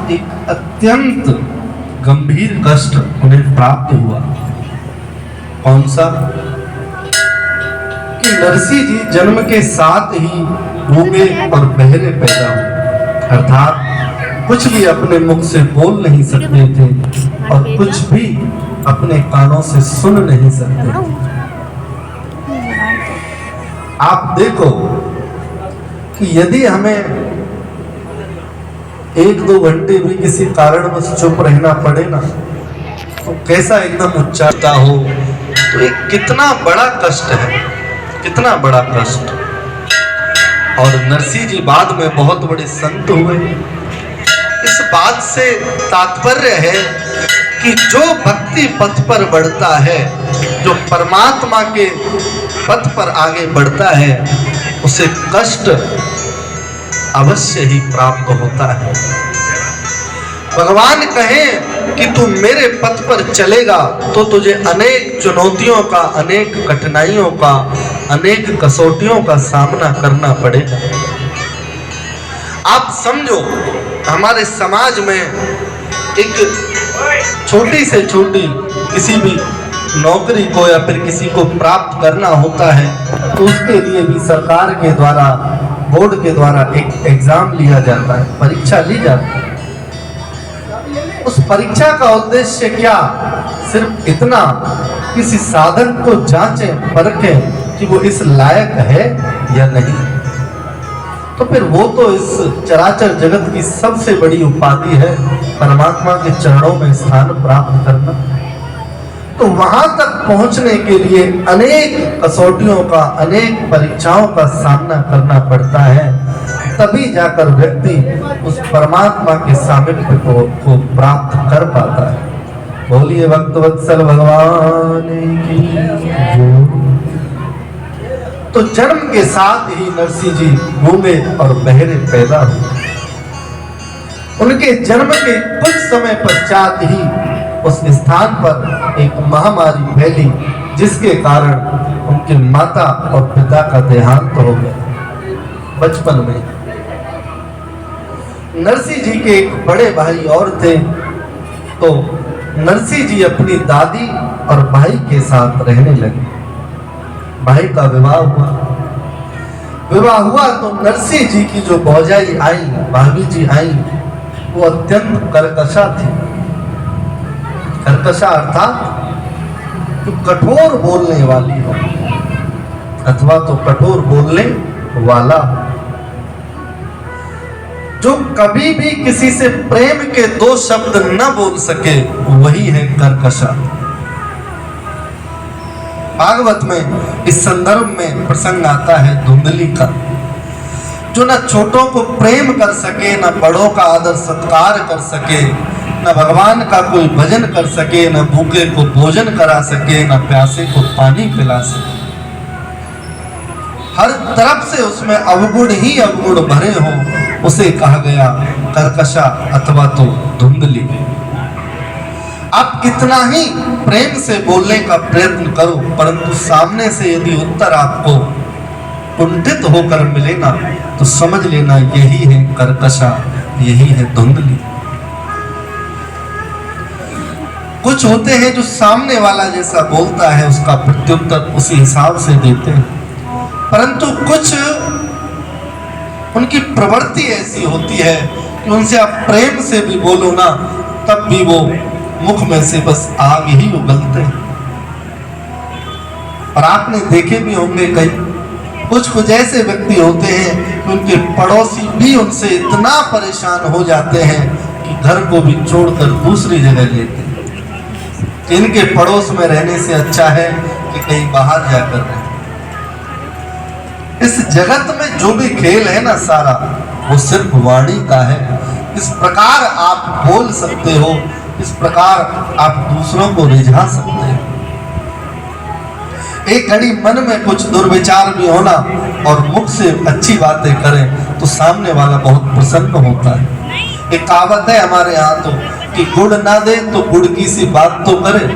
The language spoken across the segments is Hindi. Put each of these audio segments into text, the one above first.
एक अत्यंत गंभीर कष्ट उन्हें प्राप्त हुआ। कौन सा? कि नरसिंह जी जन्म के साथ ही गूंगे और बहरे पैदा हुए, अर्थात कुछ भी अपने मुख से बोल नहीं सकते थे और कुछ भी अपने कानों से सुन नहीं सकते थे। आप देखो कि यदि हमें 1-2 घंटे भी किसी कारणवश चुप रहना पड़े ना, तो कैसा एकदम उच्चारता हो, तो ये कितना बड़ा कष्ट है, कितना बड़ा कष्ट। और नरसिंह जी बाद में बहुत बड़े संत हुए। इस बात से तात्पर्य है कि जो भक्ति पथ पर बढ़ता है, जो परमात्मा के पथ पर आगे बढ़ता है, उसे कष्ट अवश्य ही प्राप्त होता है। भगवान कहें कि तू मेरे पथ पर चलेगा तो तुझे अनेक चुनौतियों का, अनेक कठिनाइयों का, अनेक कसौटियों का सामना करना पड़ेगा। आप समझो, हमारे समाज में एक छोटी से छोटी किसी भी नौकरी को या फिर किसी को प्राप्त करना होता है, तो उसके लिए भी सरकार के द्वारा, बोर्ड के द्वारा एक एग्जाम लिया जाता है, परीक्षा ली जाती है। उस परीक्षा का उद्देश्य क्या? सिर्फ इतना, किसी साधक को जांचें, परखें कि वो इस लायक है या नहीं। तो फिर वो तो इस चराचर जगत की सबसे बड़ी उपाधि है, परमात्मा के चरणों में स्थान प्राप्त करना। तो वहां तक पहुंचने के लिए अनेक कसौटियों का, अनेक परीक्षाओं का सामना करना पड़ता है, तभी जाकर व्यक्ति उस परमात्मा के सामिप्य को प्राप्त कर पाता है। बोलिए भक्तवत्सल भगवान की जय। तो जन्म के साथ ही नरसिंह जी गूंगे और बहरे पैदा हुए। उनके जन्म के कुछ समय पश्चात ही उस स्थान पर एक महामारी फैली, जिसके कारण उनके माता और पिता का देहांत हो गया बचपन में। नरसिंह जी के एक बड़े भाई और थे, तो नरसिंह जी अपनी दादी और भाई के साथ रहने लगे। भाई का विवाह हुआ। विवाह हुआ तो नरसिंह जी की जो भौजाई आई, भाभी जी आई, वो अत्यंत कर्कशा थी। कर्कशा अर्थात जो कठोर बोलने वाली हो, अथवा तो कठोर बोलने वाला, जो कभी भी किसी से प्रेम के 2 शब्द न बोल सके, वही है कर्कशा। भागवत में इस संदर्भ में प्रसंग आता है धुंधली का, जो न छोटों को प्रेम कर सके, न बड़ों का आदर सत्कार कर सके, न भगवान का कोई भजन कर सके, न भूखे को भोजन करा सके, न प्यासे को पानी पिला सके। हर तरफ से उसमें अवगुण ही अवगुण भरे हो, उसे कहा गया कर्कशा अथवा तो धुंधली। आप कितना ही प्रेम से बोलने का प्रयत्न करो, परंतु सामने से यदि उत्तर आपको कुंठित होकर मिले ना, तो समझ लेना यही है कर्कशा, यही है धुंधली। कुछ होते हैं जो सामने वाला जैसा बोलता है उसका प्रत्युत्तर उसी हिसाब से देते हैं, परंतु कुछ उनकी प्रवृत्ति ऐसी होती है कि उनसे आप प्रेम से भी बोलो ना, तब भी वो मुख में से बस आग ही उगलते हैं। और आपने देखे भी होंगे कई कुछ ऐसे व्यक्ति होते हैं कि उनके पड़ोसी भी उनसे इतना परेशान हो जाते हैं कि घर को भी छोड़कर दूसरी जगह लेते हैं। इनके पड़ोस में रहने से अच्छा है कि कहीं बाहर जाकर रहे। इस जगत में जो भी खेल है ना सारा, वो सिर्फ वाणी का है। इस प्रकार आप बोल सकते हो, इस प्रकार आप दूसरों को रिझा सकते हैं। एक घड़ी मन में कुछ दुर्विचार भी होना और मुख से अच्छी बातें करें तो सामने वाला बहुत प्रसन्न होता है। एक कहावत है हमारे यहाँ तो कि गुड़ ना दे तो गुड़ की सी बात तो करे,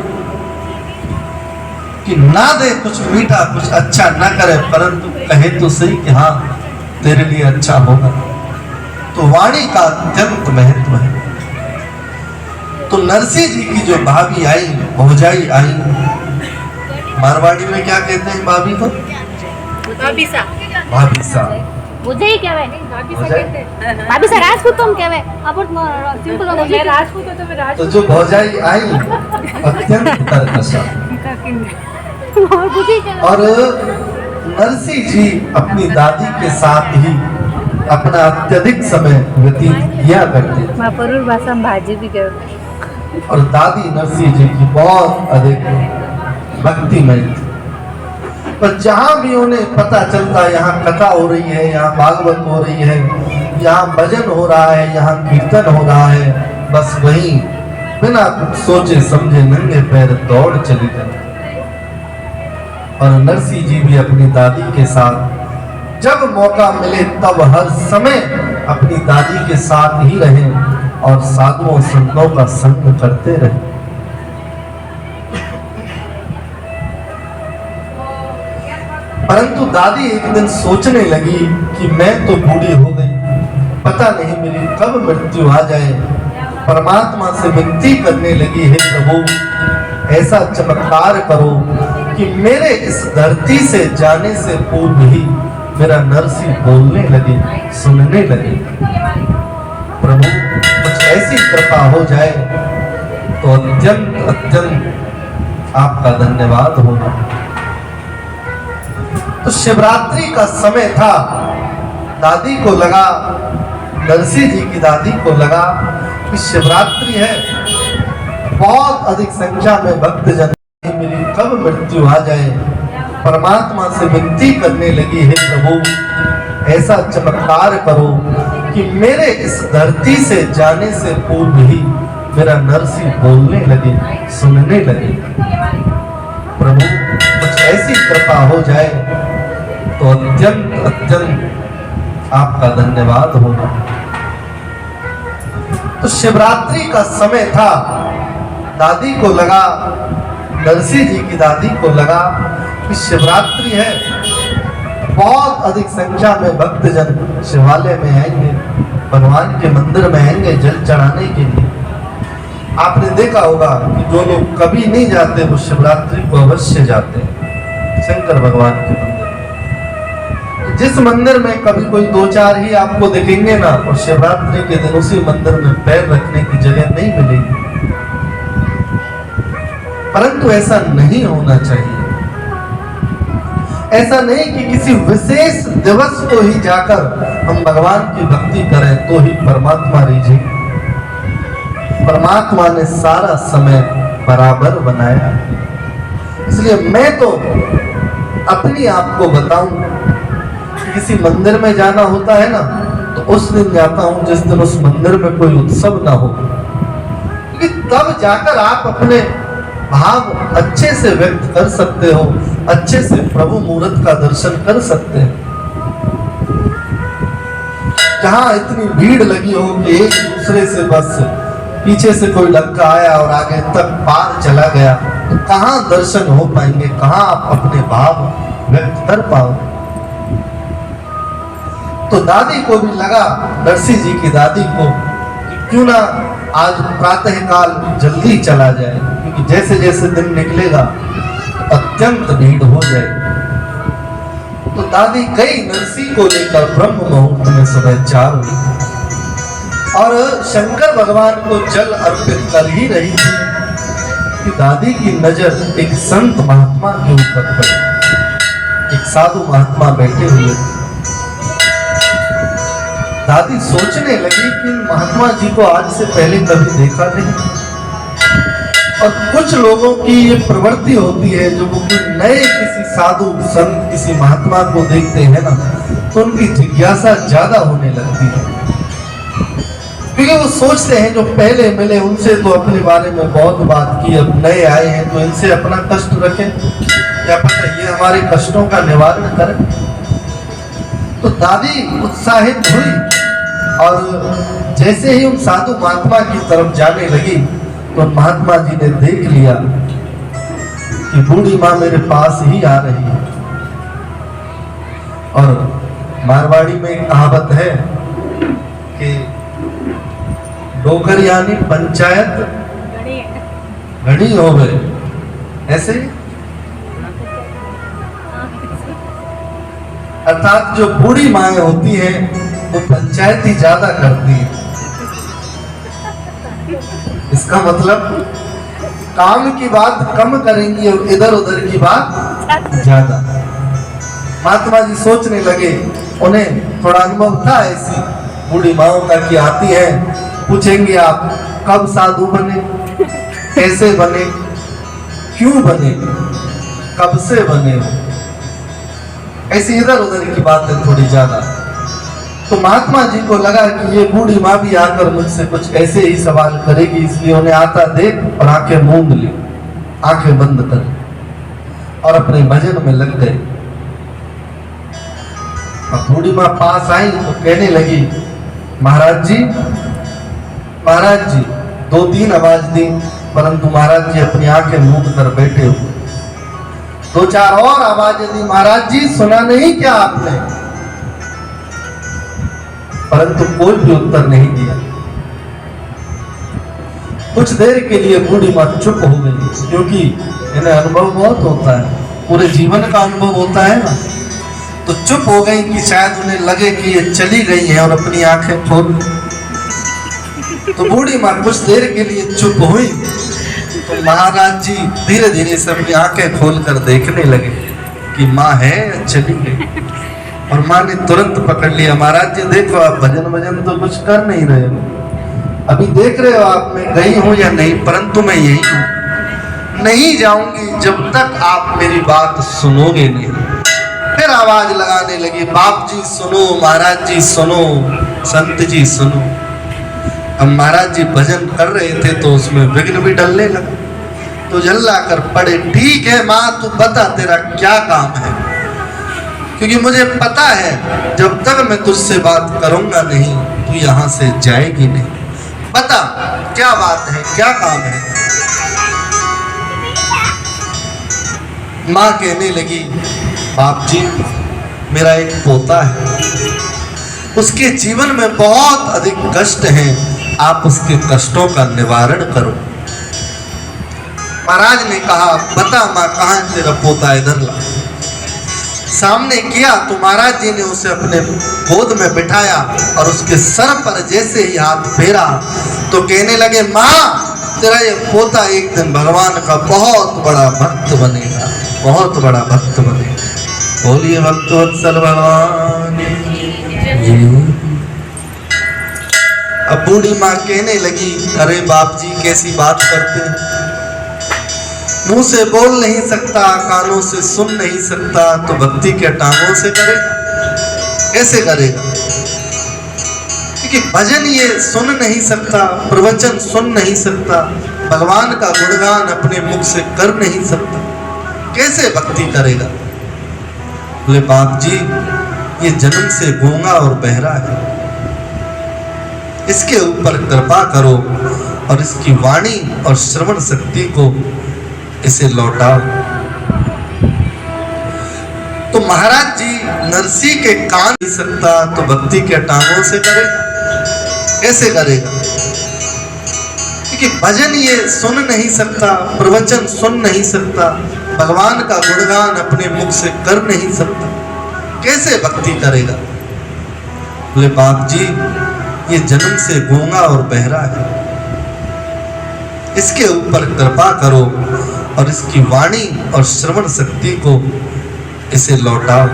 कि ना दे कुछ मीठा, कुछ अच्छा ना करे, परंतु कहे तो सही कि हाँ तेरे लिए अच्छा होगा। तो वाणी का अत्यंत महत्व है। तो नरसिंह जी की जो भाभी आई, भौजाई आई, मारवाड़ी में क्या कहते हैं भाभी को? ભાભીસા भाभीसा। ભોજાઈ કહેવાય ભાભીસા કહેते ભાભીસા રાજપૂત કોમ કહેવાય આપણ સિમ્પલ માં मैं राजपूत हो तो मैं तो राजपूत जो भौजाई आई अत्यंत कर्कशा, और बुझी कहेवाय और नरसिंह जी अपनी दादी के साथ ही अपना अत्यधिक समय व्यतीत किया करते थे। महापुरुष भाषा में भाजी भी कहेवाय और दादी नरसिंह जी की बहुत अधिक भक्तिमय थी। पर जहाँ भी उन्हें पता चलता यहाँ कथा हो रही है, यहाँ भागवत हो रही है, यहाँ भजन हो रहा है, यहाँ कीर्तन हो रहा है, बस वहीं बिना कुछ सोचे समझे नंगे पैर दौड़ चली जाती। और नरसिंह जी भी अपनी दादी के साथ जब मौका मिले तब हर समय अपनी दादी के साथ ही रहे और साधुओं संतों का संग करते रहे। परंतु दादी एक दिन सोचने लगी कि मैं तो बूढ़ी हो गई, पता नहीं मेरी कब मृत्यु आ जाए। परमात्मा से विनती करने लगी, हे प्रभु ऐसा चमत्कार करो कि मेरे इस धरती से जाने से पूर्व ही मेरा नरसिंह बोलने लगे, सुनने लगे। प्रभु कुछ ऐसी कृपा हो जाए तो अत्यंत अत्यंत आपका धन्यवाद होगा। तो शिवरात्रि का समय था, दादी को लगा, नरसिंह जी की दादी को लगा कि शिवरात्रि है, बहुत अधिक संख्या में भक्तजन, मेरी कब मृत्यु आ जाए। परमात्मा से विनती करने लगी, हे प्रभु ऐसा चमत्कार करो कि मेरे इस धरती से जाने से पूर्व ही मेरा नरसिंह बोलने लगे, सुनने लगे। प्रभु कुछ ऐसी कृपा हो जाए तो अत्यंत अत्यंत आपका धन्यवाद होगा। तो शिवरात्रि का समय था, दादी को लगा, नरसिंह जी की दादी को लगा कि शिवरात्रि है, बहुत अधिक संख्या में भक्तजन शिवालय में आएंगे, भगवान के मंदिर में आएंगे जल चढ़ाने के लिए। आपने देखा होगा कि जो लोग कभी नहीं जाते वो शिवरात्रि को अवश्य जाते हैं शंकर भगवान के मंदिर। जिस मंदिर में कभी कोई दो चार ही आपको दिखेंगे ना, और शिवरात्रि के दिन उसी मंदिर में पैर रखने की जगह नहीं मिलेगी। परंतु ऐसा नहीं होना चाहिए। ऐसा नहीं कि किसी विशेष दिवस को ही जाकर हम भगवान की भक्ति करें तो ही परमात्मा रीझे। परमात्मा ने सारा समय बराबर बनाया। इसलिए मैं तो अपनी आपको बताऊं, किसी मंदिर में जाना होता है ना, तो उस दिन जाता हूं जिस दिन उस मंदिर में कोई उत्सव ना हो, क्योंकि तब जाकर आप अपने भाव अच्छे से व्यक्त कर सकते हो, अच्छे से प्रभु मूर्त का दर्शन कर सकते हैं। जहां इतनी भीड़ लगी हो कि एक दूसरे से बस पीछे से कोई लड़का आया और आगे तक पार चला गया, तो कहां दर्शन हो पाएंगे, कहां आप अपने भाव व्यक्त कर पाओ। तो दादी को भी लगा, नरसिंह जी की दादी को, कि क्यों ना आज प्रातः काल जल्दी चला जाए, क्योंकि जैसे जैसे दिन निकलेगा तो अत्यंत भीड़ हो जाए। तो दादी गई नरसिंह को लेकर ब्रह्म मुहूर्त में सुबह 4 बजे, और शंकर भगवान को जल अर्पित कर ही रही थी कि दादी की नजर एक संत महात्मा के ऊपर पड़ी। एक साधु महात्मा बैठे हुए थे। दादी सोचने लगी कि महात्मा जी को आज से पहले कभी देखा नहीं। और कुछ लोगों की ये प्रवृत्ति होती है, जो वो नए किसी साधु संत किसी महात्मा को देखते हैं ना, तो उनकी जिज्ञासा ज्यादा होने लगती है, क्योंकि वो सोचते हैं जो पहले मिले उनसे तो अपने बारे में बहुत बात की, अब नए आए हैं तो इनसे अपना कष्ट रखें, क्या पता ये हमारे कष्टों का निवारण करें। तो दादी उत्साहित हुई और जैसे ही उन साधु महात्मा की तरफ जाने लगी तो महात्मा जी ने देख लिया कि बूढ़ी माँ मेरे पास ही आ रही है। और मारवाड़ी में एक कहावत है कि डोकर यानी पंचायत घड़ी हो गए, ऐसे अर्थात जो बूढ़ी माएँ होती हैं वो पंचायती ज्यादा करती हैं। इसका मतलब काम की बात कम करेंगी और इधर उधर की बात ज्यादा। महात्मा जी सोचने लगे, उन्हें थोड़ा अनुभव था ऐसी बूढ़ी माओं का कि आती है, पूछेंगे आप कब साधु बने, कैसे बने, क्यों बने, कब से बने, ऐसी इधर उधर की बातें थोड़ी ज्यादा। तो महात्मा जी को लगा कि ये बूढ़ी माँ भी आकर मुझसे कुछ ऐसे ही सवाल करेगी, इसलिए उन्हें आता देख और आंखें मूंद ली, आंखें बंद कर और अपने भजन में लग गए। अब बूढ़ी माँ पास आई तो कहने लगी, महाराज जी, महाराज जी, दो तीन आवाज दी, परंतु महाराज जी अपनी आंखें मूंद कर बैठे हुए। दो चार और आवाजें दी, महाराज जी सुना नहीं क्या आपने, परंतु कोई भी उत्तर नहीं दिया। कुछ देर के लिए बूढ़ी माँ चुप हो गई, क्योंकि इन्हें अनुभव बहुत होता है, पूरे जीवन का अनुभव होता है ना। तो चुप हो गई कि शायद उन्हें लगे कि ये चली गई है और अपनी आंखें खोल। तो बूढ़ी माँ कुछ देर के लिए चुप हुई तो महाराज जी धीरे धीरे से अपनी आंखें खोलकर देखने लगे कि माँ है या चली गई। और माँ ने तुरंत पकड़ लिया, महाराज जी देखो आप भजन तो कुछ कर नहीं रहे हो, अभी देख रहे हो आप मैं गई हूँ या नहीं, परंतु मैं यही हूँ, नहीं जाऊंगी जब तक आप मेरी बात सुनोगे नहीं। फिर आवाज लगाने लगी, बाप जी सुनो, महाराज जी सुनो, संत जी सुनो। अब महाराज जी भजन कर रहे थे तो उसमें विघ्न भी डलने लगा, तो जल्ला कर पड़े, ठीक है माँ तू बता तेरा क्या काम है, क्योंकि मुझे पता है जब तक मैं तुझसे बात करूंगा नहीं तू यहाँ से जाएगी नहीं, बता क्या बात है, क्या काम है। माँ कहने लगी, बाप जी मेरा एक पोता है, उसके जीवन में बहुत अधिक कष्ट हैं, आप उसके कष्टों का निवारण करो। महाराज ने कहा, बता माँ कहाँ है तेरा पोता, इधर ला। सामने किया तो महाराज जी ने उसे अपने गोद में बिठाया और उसके सर पर जैसे ही हाथ फेरा तो कहने लगे, माँ तेरा ये पोता एक दिन भगवान का बहुत बड़ा भक्त बनेगा, बहुत बड़ा भक्त बनेगा। बोलिए भक्तवत्सल भगवान। अब बूढ़ी माँ कहने लगी, अरे बाप जी कैसी बात करते हैं, मुंह से बोल नहीं सकता, कानों से सुन नहीं सकता, तो भक्ति के टांगों से करेगा, कैसे करेगा, क्योंकि भजन ये सुन नहीं सकता, प्रवचन सुन नहीं सकता, भगवान का गुणगान अपने मुख से कर नहीं सकता, कैसे भक्ति करेगा। बोले बाप जी ये जन्म से गूंगा और बहरा है, इसके ऊपर कृपा करो और इसकी वाणी और श्रवण शक्ति को इसे लौटाओ। तो महाराज जी नरसी के कान नहीं सकता तो भक्ति के टांगों से करेगा, कैसे करेगा, क्योंकि भजन ये सुन नहीं सकता, प्रवचन सुन नहीं सकता, भगवान का गुणगान अपने मुख से कर नहीं सकता, कैसे भक्ति करेगा। बोले बाप जी ये जन्म से गूंगा और बहरा है, इसके ऊपर कृपा करो और इसकी वाणी और श्रवण शक्ति को इसे लौटाओ।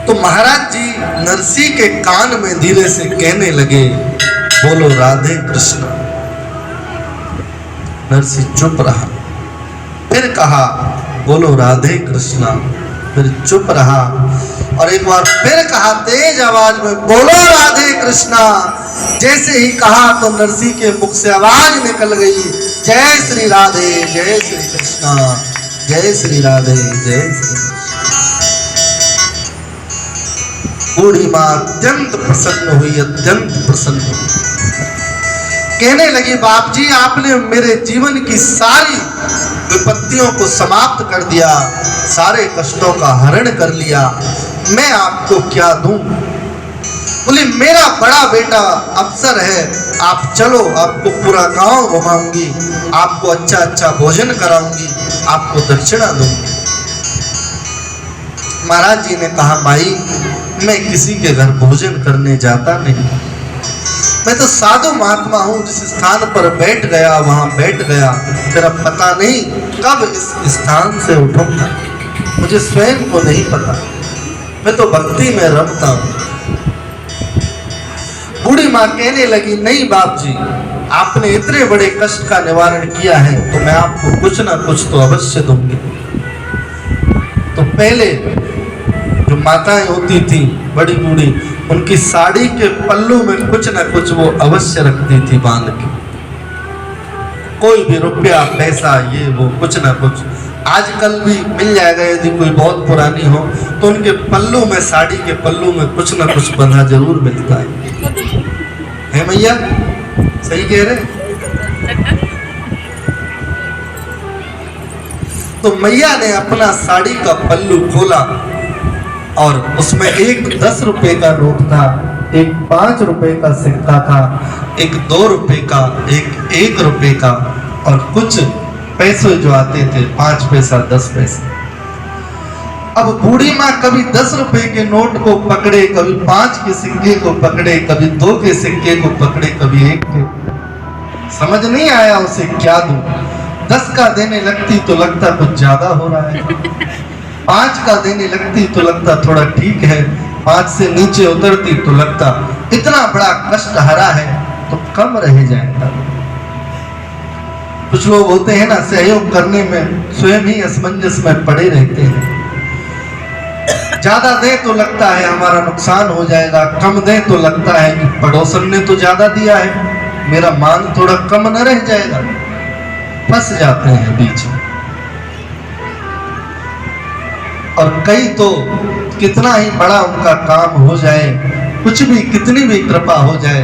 तो महाराज जी नरसी के कान में धीरे से कहने लगे, बोलो राधे कृष्ण। नरसी चुप रहा, फिर कहा बोलो राधे कृष्णा, फिर चुप रहा और एक बार फिर कहा तेज आवाज में, बोलो राधे कृष्णा। जैसे ही कहा तो नरसी के मुख से आवाज निकल गई, जय श्री राधे, जय श्री कृष्णा, जय श्री राधे, जय श्री कृष्ण। बूढ़ी माँ अत्यंत प्रसन्न हुई, अत्यंत प्रसन्न हुई, कहने लगी बाप जी आपने मेरे जीवन की सारी विपत्तियों को समाप्त कर दिया, सारे कष्टों का हरण कर लिया, मैं आपको क्या दूं। बोली मेरा बड़ा बेटा अफसर है, आप चलो, आपको पूरा गांव घुमाऊंगी, आपको अच्छा अच्छा भोजन कराऊंगी, आपको दक्षिणा दूंगी। महाराज जी ने कहा माई मैं किसी के घर भोजन करने जाता नहीं, मैं तो साधु महात्मा हूँ, जिस स्थान पर बैठ गया वहां बैठ गया, तेरा पता नहीं कब इस स्थान से उठूंगा, मुझे स्वयं को नहीं पता, मैं तो भक्ति में रमता हूँ। बूढ़ी माँ कहने लगी नहीं बाप जी, आपने इतने बड़े कष्ट का निवारण किया है तो मैं आपको कुछ ना कुछ तो अवश्य दूंगी। तो पहले जो माताएं होती थी बड़ी बूढ़ी, उनकी साड़ी के पल्लू में कुछ ना कुछ वो अवश्य रखती थी बांध के, कोई भी रुपया पैसा ये वो कुछ ना कुछ। आजकल भी मिल जाएगा, यदि कोई बहुत पुरानी हो तो उनके पल्लू में, साड़ी के पल्लू में कुछ ना कुछ बंधा जरूर मिलता है मैया, सही कह रहे? तो मैया ने अपना साड़ी का पल्लू खोला और उसमें एक 10 रुपए का नोट था, एक 5 रुपए का सिक्का था, एक 2 रुपए का, एक 1 रुपए का और कुछ पैसे जो आते थे 5 पैसा 10 पैसा। अब बूढ़ी माँ कभी 10 रुपए के नोट को पकड़े, कभी 5 के सिक्के को पकड़े, कभी 2 के सिक्के को पकड़े, कभी 1 के, समझ नहीं आया उसे क्या दूं। 10 का देने लगती तो लगता कुछ ज्यादा हो रहा है, 5 का देने लगती तो लगता थोड़ा ठीक है, 5 से नीचे उतरती तो लगता इतना बड़ा कष्ट हरा है तो कम रह जाएगा। कुछ लोग होते हैं ना, सहयोग करने में स्वयं ही असमंजस में पड़े रहते हैं, ज्यादा दे तो लगता है हमारा नुकसान हो जाएगा, कम दे तो लगता है कि पड़ोसन ने तो ज्यादा दिया है, मेरा मान थोड़ा कम न रह जाएगा, फंस जाते हैं बीच में। और कई तो कितना ही बड़ा उनका काम हो जाए, कुछ भी कितनी भी कृपा हो जाए,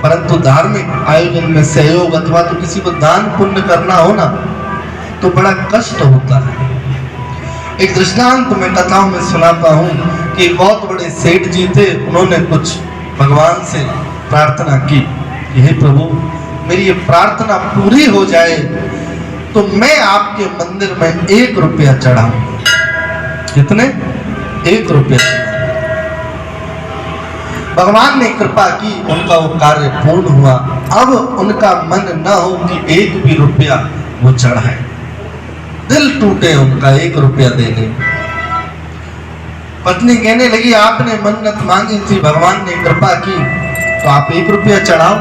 परंतु धार्मिक आयोजन में सहयोग अथवा तो किसी को दान पुण्य करना हो ना तो बड़ा कष्ट होता है। एक दृष्टांत मैं कथाओं में सुनाता हूँ कि एक बहुत बड़े सेठ जी थे, उन्होंने कुछ भगवान से प्रार्थना की कि हे प्रभु मेरी ये प्रार्थना पूरी हो जाए तो मैं आपके मंदिर में 1 रुपया चढ़ाऊं। कितने? 1 रुपया। भगवान ने कृपा की, उनका वो कार्य पूर्ण हुआ। अब उनका मन न हो कि 1 भी रुपया वो चढ़ाए, दिल टूटे उनका 1 रुपया देने। पत्नी कहने लगी आपने मन्नत मांगी थी, भगवान ने कृपा की तो आप 1 रुपया चढ़ाओ।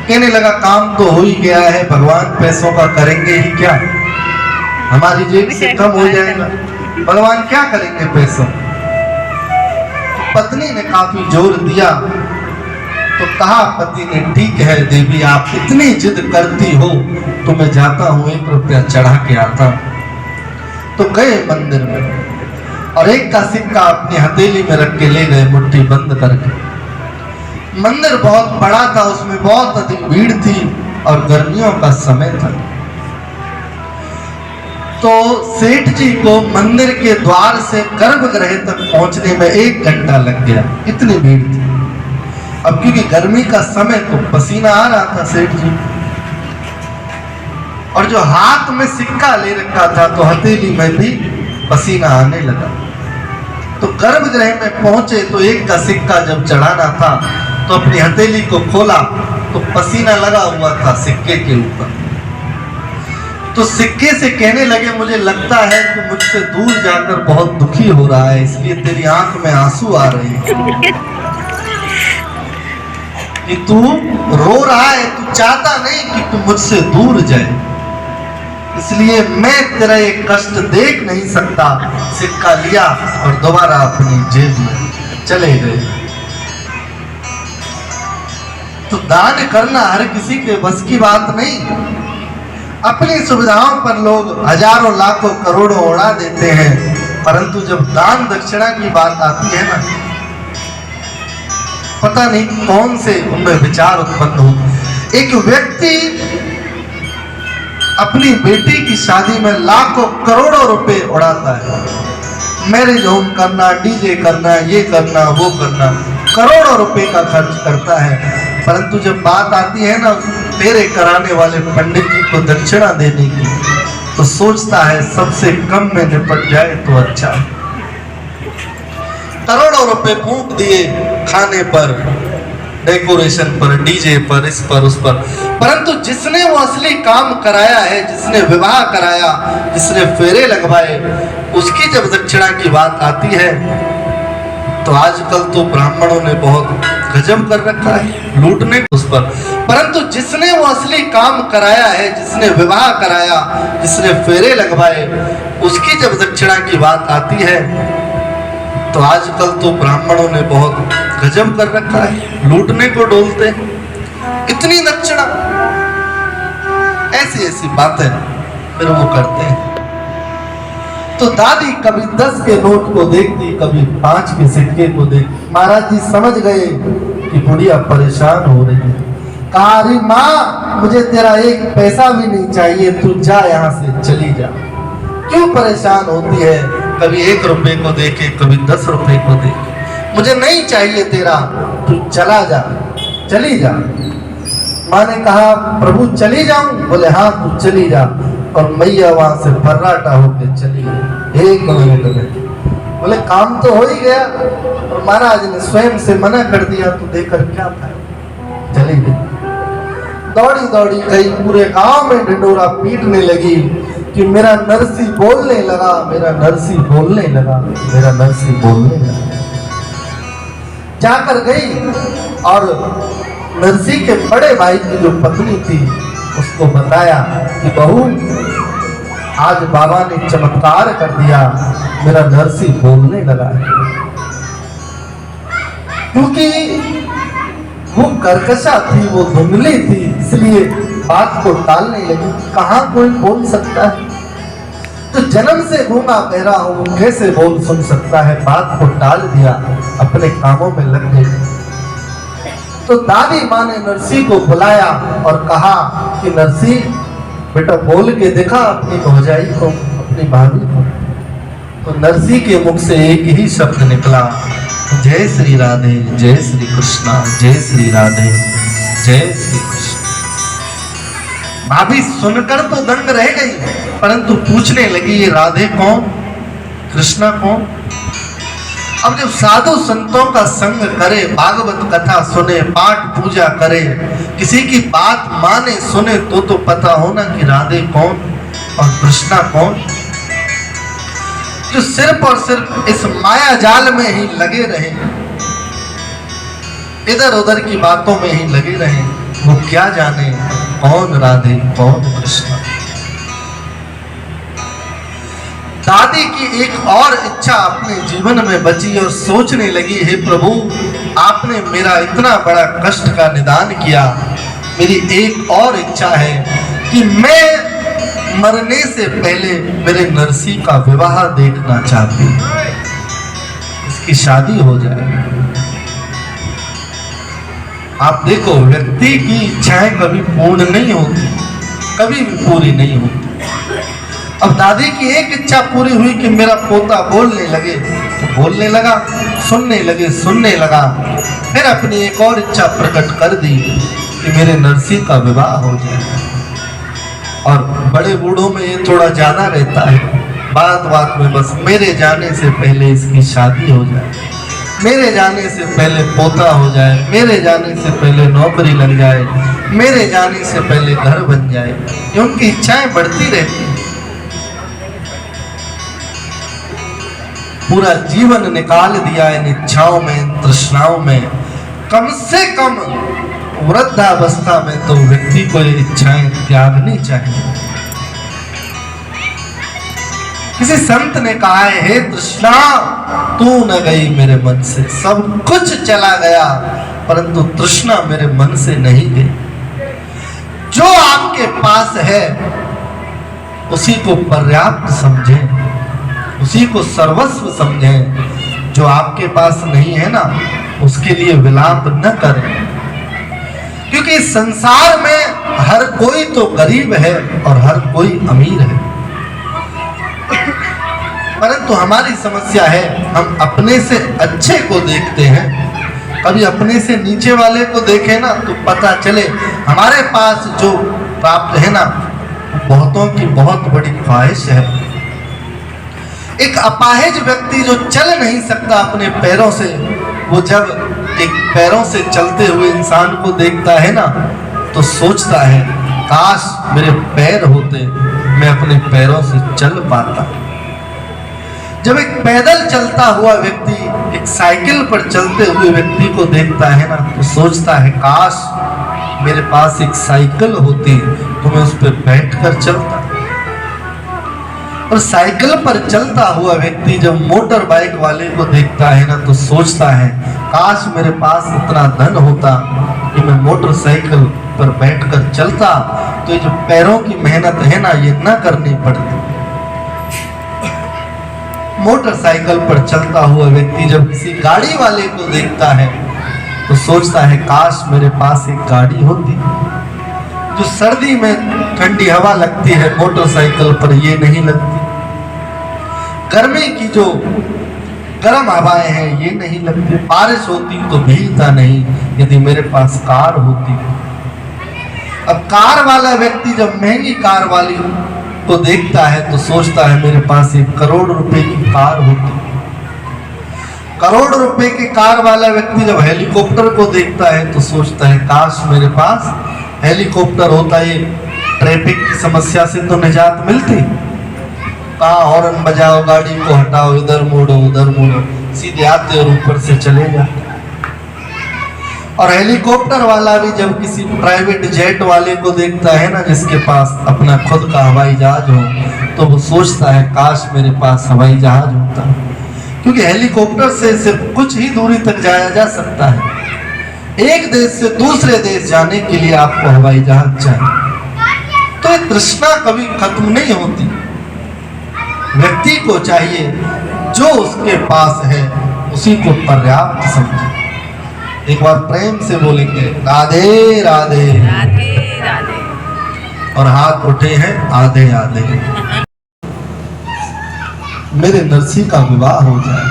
कहने लगा काम तो हो ही गया है, भगवान पैसों का करेंगे ही क्या, हमारी जेब से कम हो जाएगा, भगवान क्या करेंगे पैसों। पत्नी ने काफी जोर दिया तो कहा पति ने ठीक है देवी आप इतनी जिद करती हो तो मैं जाता हूँ 1 रुपया चढ़ा के आता हूँ। तो गए मंदिर में और 1 का सिक्का अपनी हथेली में रख के ले गए मुट्ठी बंद करके। मंदिर बहुत बड़ा था, उसमें बहुत अधिक भीड़ थी और गर्मियों का समय था। तो सेठ जी को मंदिर के द्वार से गर्भगृह तक पहुंचने में 1 घंटा लग गया, इतनी भीड़ थी। अब क्योंकि गर्मी का समय तो पसीना आ रहा था सेठ जी, और जो हाथ में सिक्का ले रखा था तो हथेली में भी पसीना आने लगा। तो गर्भगृह में पहुंचे तो 1 का सिक्का जब चढ़ाना था तो अपनी हथेली को खोला तो पसीना लगा हुआ था सिक्के के ऊपर। तो सिक्के से कहने लगे मुझे लगता है कि मुझसे दूर जाकर बहुत दुखी हो रहा है, इसलिए तेरी आंख में आंसू आ रहे हैं कि तू रो रहा है, तू चाहता नहीं कि तू मुझसे दूर जाए, इसलिए मैं तेरा ये कष्ट देख नहीं सकता। सिक्का लिया और दोबारा अपनी जेब में चले गए। तो दान करना हर किसी के बस की बात नहीं। अपनी सुविधाओं पर लोग हजारों लाखों करोड़ों उड़ा देते हैं, परंतु जब दान दक्षिणा की बात आती है ना, पता नहीं कौन से उनमें विचार उत्पन्न हो। एक व्यक्ति अपनी बेटी की शादी में लाखों करोड़ों रुपए उड़ाता है, मैरिज होम करना, डीजे करना, ये करना, वो करना, करोड़ों रुपए का खर्च करता है, परंतु जब बात आती है ना तेरे कराने वाले पंडित जी को दक्षिणा देने की, तो सोचता है सबसे कम में निपट जाए तो अच्छा। करोड़ों रुपए फूंक दिए खाने पर, डेकोरेशन पर, डीजे पर, इस पर उस पर, परंतु जिसने वो असली काम कराया है, जिसने विवाह कराया, जिसने फेरे लगवाए, उसकी जब दक्षिणा की बात आती है तो आजकल तो ब्राह्मणों ने बहुत गजब कर रखा है लूटने उस पर, परंतु जिसने वो असली काम कराया है, जिसने विवाह कराया, जिसने फेरे लगवाए, उसकी जब दक्षिणा की बात आती है तो आजकल तो ब्राह्मणों ने बहुत गजब कर रखा है, लूटने को डोलते हैं। इतनी दक्षिणा, ऐसी ऐसी बातें फिर वो करते हैं। तो दादी कभी 10 के नोट को देखती, कभी 5 के सिक्के को देखती। महाराज जी समझ गए कि बुढ़िया परेशान हो रही है। कहा, अरे माँ, मुझे तेरा एक पैसा भी नहीं चाहिए, तू जा यहाँ से, चली जा। क्यों परेशान होती है? कभी 1 रुपए को देखे, कभी 10 रुपए को देखे। मुझे नहीं चाहिए तेरा, तू चला जा, चली जा। माँ ने कहा, प्रभु चली जाऊं? बोले हाँ, तू चली जा। और मैया वहां से फर्राटा होके चली गई 1 मिनट में। बोले काम तो हो ही गया, और महाराज ने स्वयं से मना कर दिया, तो देकर क्या था, चली गई। दौड़ी दौड़ी गई, पूरे गांव में ढिंडोरा पीटने लगी कि मेरा नरसी बोलने लगा, मेरा नरसी बोलने लगा, मेरा नरसी बोलने लगा। जाकर गई और नरसी के बड़े भाई की जो पत्नी थी उसको बताया कि बहू, आज बाबा ने चमत्कार कर दिया, मेरा नरसी बोलने लगा है। क्योंकि वो कर्कशा थी, वो धुंधली थी, इसलिए बात को टालने लगी। कहाँ कोई बोल सकता है? तो जन्म से गूंगा बहरा हूं, वो कैसे बोल सुन सकता है? बात को टाल दिया, अपने कामों में लग गई। तो दादी माँ ने नरसी को बुलाया और कहा कि नरसी बेटा, बोल के देखा अपनी भौजाई को, अपनी भाभी को। तो नरसी के मुख से एक ही शब्द निकला, जय श्री राधे, जय श्री कृष्णा, जय श्री राधे, जय श्री कृष्ण। भाभी सुनकर तो दंग रह गई, परंतु पूछने लगी, ये राधे कौन, कृष्णा कौन? अब जब साधु संतों का संग करे, भागवत कथा सुने, पाठ पूजा करे, किसी की बात माने सुने, तो पता होना कि राधे कौन और कृष्णा कौन। जो सिर्फ और सिर्फ इस माया जाल में ही लगे रहे, इधर उधर की बातों में ही लगे रहे, वो क्या जाने कौन राधे कौन कृष्णा। दादी की एक और इच्छा अपने जीवन में बची और सोचने लगी, हे प्रभु, आपने मेरा इतना बड़ा कष्ट का निदान किया, मेरी एक और इच्छा है कि मैं मरने से पहले मेरे नरसी का विवाह देखना चाहती हूँ, इसकी शादी हो जाए। आप देखो, व्यक्ति की इच्छाएं कभी पूर्ण नहीं होती, कभी भी पूरी नहीं होती। अब दादी की एक इच्छा पूरी हुई कि मेरा पोता बोलने लगे, तो बोलने लगा, सुनने लगे, सुनने लगा। फिर अपनी एक और इच्छा प्रकट कर दी कि मेरे नरसी का विवाह हो जाए। और बड़े बूढ़ों में ये थोड़ा ज्यादा रहता है, बात बात में बस मेरे जाने से पहले इसकी शादी हो जाए, मेरे जाने से पहले पोता हो जाए, मेरे जाने से पहले नौकरी लग जाए, मेरे जाने से पहले घर बन जाए। ये उनकी इच्छाएं बढ़ती रहती हैं। पूरा जीवन निकाल दिया इन इच्छाओं में, इन तृष्णाओं में। कम से कम वृद्धावस्था में तो व्यक्ति को ये इच्छाएं त्यागनी चाहिए। किसी संत ने कहा है, हे तृष्णा, तू न गई मेरे मन से, सब कुछ चला गया परंतु तृष्णा मेरे मन से नहीं गई। जो आपके पास है उसी को पर्याप्त समझें, उसी को सर्वस्व समझें। जो आपके पास नहीं है ना, उसके लिए विलाप न करें, क्योंकि इस संसार में हर कोई तो गरीब है और हर कोई अमीर है। परंतु हमारी समस्या है, हम अपने से अच्छे को देखते हैं, कभी अपने से नीचे वाले को देखे ना तो पता चले हमारे पास जो प्राप्त है ना बहुतों की बहुत बड़ी ख्वाहिश है। एक अपाहिज व्यक्ति जो चल नहीं सकता अपने पैरों से, वो जब एक पैरों से चलते हुए इंसान को देखता है ना तो सोचता है काश मेरे पैर होते, मैं अपने पैरों से चल पाता। जब एक पैदल चलता हुआ व्यक्ति एक साइकिल पर चलते हुए व्यक्ति को देखता है ना तो सोचता है काश मेरे पास एक साइकिल होती तो मैं उस पर बैठकर चलता। और साइकिल पर चलता हुआ व्यक्ति जब मोटर बाइक वाले को देखता है ना तो सोचता है काश मेरे पास इतना धन होता कि मैं मोटरसाइकिल पर बैठकर चलता तो ये जो पैरों की मेहनत है ना ये ना करनी पड़ती। मोटरसाइकिल पर चलता हुआ व्यक्ति जब किसी गाड़ी वाले को देखता है तो सोचता है काश मेरे पास एक गाड़ी होती। जो सर्दी में ठंडी हवा लगती है मोटरसाइकिल पर ये नहीं लगती, गर्मी की जो गर्म हवाएं हैं ये नहीं लगती, बारिश होती तो भीगता नहीं यदि मेरे पास कार होती। अब कार वाला व्यक्ति जब महंगी कार वाली को देखता है तो सोचता है मेरे पास 1 करोड़ रुपए की कार होती। करोड़ रुपए की कार वाला व्यक्ति जब हेलीकॉप्टर को देखता है तो सोचता है काश मेरे पास हेलीकॉप्टर होता, ये ट्रैफिक की समस्या से तो निजात मिलती। कहाँ हॉर्न बजाओ, गाड़ी को हटाओ, इधर मोड़ो उधर मोड़ो, सीधे आते और ऊपर से चले जाते। और हेलीकॉप्टर वाला भी जब किसी प्राइवेट जेट वाले को देखता है ना जिसके पास अपना खुद का हवाई जहाज हो तो वो सोचता है काश मेरे पास हवाई जहाज होता, क्योंकि हेलीकॉप्टर से सिर्फ कुछ ही दूरी तक जाया जा सकता है। एक देश से दूसरे देश जाने के लिए आपको हवाई जहाज चाहिए। तो ये तृष्णा कभी खत्म नहीं होती। व्यक्ति को चाहिए जो उसके पास है उसी को पर्याप्त समझे। एक बार प्रेम से बोलेंगे राधे राधे राधे राधे, और हाथ उठे हैं आधे आधे। मेरे नरसी का विवाह हो जाए।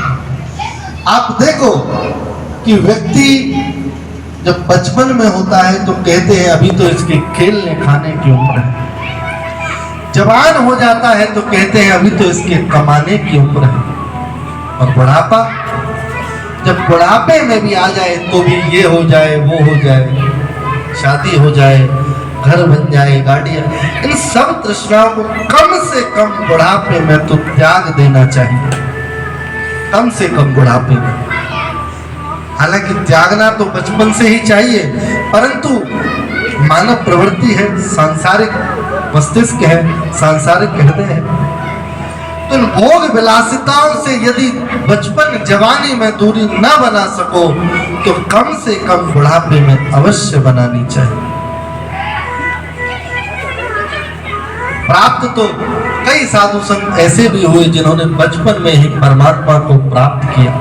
आप देखो कि व्यक्ति जब बचपन में होता है तो कहते हैं अभी तो इसके खेलने खाने की उम्र है, जवान हो जाता है तो कहते हैं अभी तो इसके कमाने की उम्र है, और बुढ़ापा जब बुढ़ापे में भी आ जाए तो भी ये हो जाए वो हो जाए, शादी हो जाए, घर बन जाए, गाड़ियां, इन सब तृष्णाओं को कम से कम बुढ़ापे में तो त्याग देना चाहिए, कम से कम बुढ़ापे में। हालांकि त्यागना तो बचपन से ही चाहिए, परंतु मानव प्रवृत्ति है, सांसारिक मस्तिष्क है, सांसारिक हृदय है। तो इन भोग विलासिताओं से यदि बचपन जवानी में दूरी न बना सको तो कम से कम बुढ़ापे में अवश्य बनानी चाहिए। प्राप्त तो कई साधु संत ऐसे भी हुए जिन्होंने बचपन में ही परमात्मा को प्राप्त किया।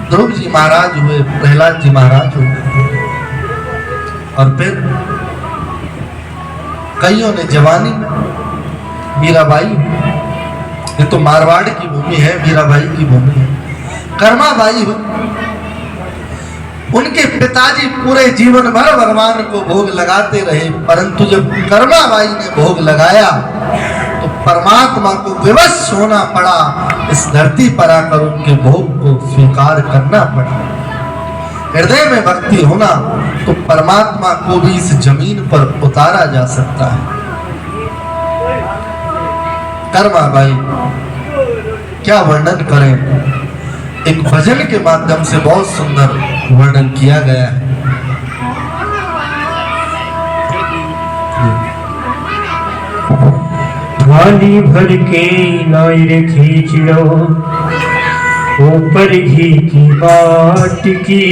ध्रुव जी महाराज हुए, प्रहलाद जी महाराज हुए, और फिर कईयों ने जवानी में, मीराबाई, ये तो मारवाड़ की भूमि है, मीराबाई की भूमि है, कर्माबाई हुई। उनके पिताजी पूरे जीवन भर भगवान को भोग लगाते रहे, परंतु जब कर्माबाई ने भोग लगाया तो परमात्मा को विवश होना पड़ा, इस धरती पर आकर उनके भोग को स्वीकार करना पड़ा। हृदय में भक्ति होना तो परमात्मा को भी इस जमीन पर उतारा जा सकता है। कर्माबाई क्या वर्णन करें, एक भजन के माध्यम से बहुत सुंदर वर्णन किया गया है। थाली भर के नायर खींच लो, ऊपर घी की बाट की,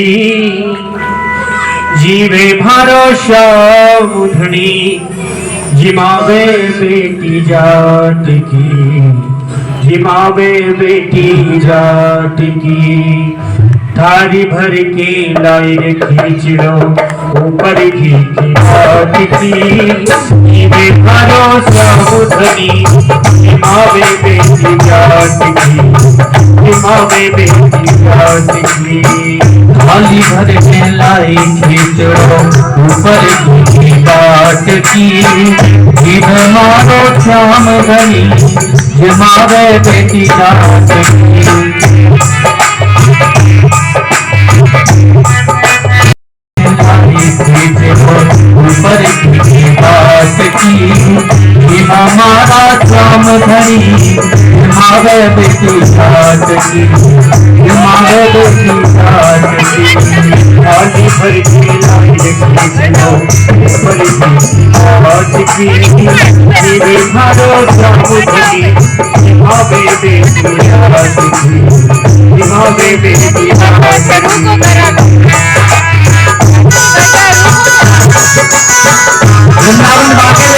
जीवे भरोसा उधड़ी, जिमावे बेटी जाट की, जिमावे बेटी जाट की। थारी भर के लायर खींच लो, ऊपर घी की बाट की, जीवे भरोसा उधड़ी, जिमावे बेटी जाट की, जिमावे बेटी जाट की। थाली भर के लाई खींचो ऊपर की बाट की, जिन मारो श्याम धनी जमावे बेटी जात की। ऊपर की बात की, हमारा श्याम धनी मावे बेटी साथ की, मावे बेटी साथ की। थाली भर के लाई खींचो ऊपर की बात की, मारो श्याम धनी मावे बेटी साथ की, मावे बेटी साथ की। वृंदावन बाके